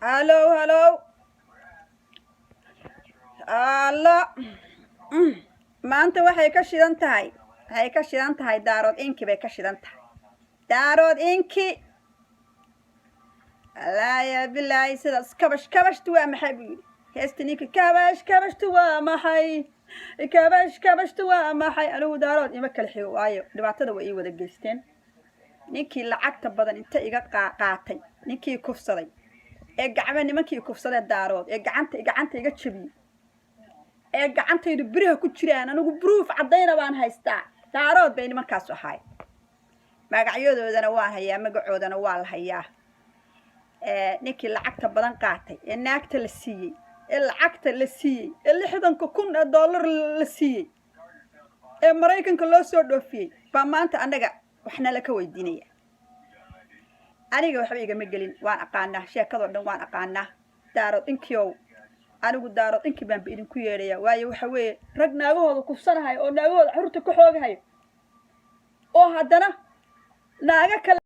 هلو الله ما أنت وحي كشيد أنت هاي كشيد أنت هاي دارود إنكي بكشيد أنت دارود إنكي لا يا بالله سيداس كبش توا محي هستنيك كبش توا محي كبش توا محي أنا دارود يمكن الحيو أيوة دبعتنا وإيه وده جستين نيكي لعقت بدن أنت إيجا قاعتي نيكي كفصلي إيجا نمكي كفصلي دارود إيجا إيجا تشبي إيجا عنت يدبرها كتيران أنا بروف عضينا وان هايستا دارود بيني ما كاسو هاي ما قعيود ودنا وان هيا ما قعودنا وان هيا ninkii lacagta badan qaatay ee naagta la siiyay ee lacagta la siiyay ee $60,000 la siiyay ee Mareykanka loo soo dhoofiyay ba maanta anaga waxna la ka weydiinaya aniga waxba iga ma gelin waan aqaanaa sheekado dhan waan aqaanaa daaro inkiyow anigu daaro inkii baan idin ku yeeraya waayo waxa weeye rag naagahooda kufsanahay oo naagahooda xurta ku xoogahay oo haddana naaga kale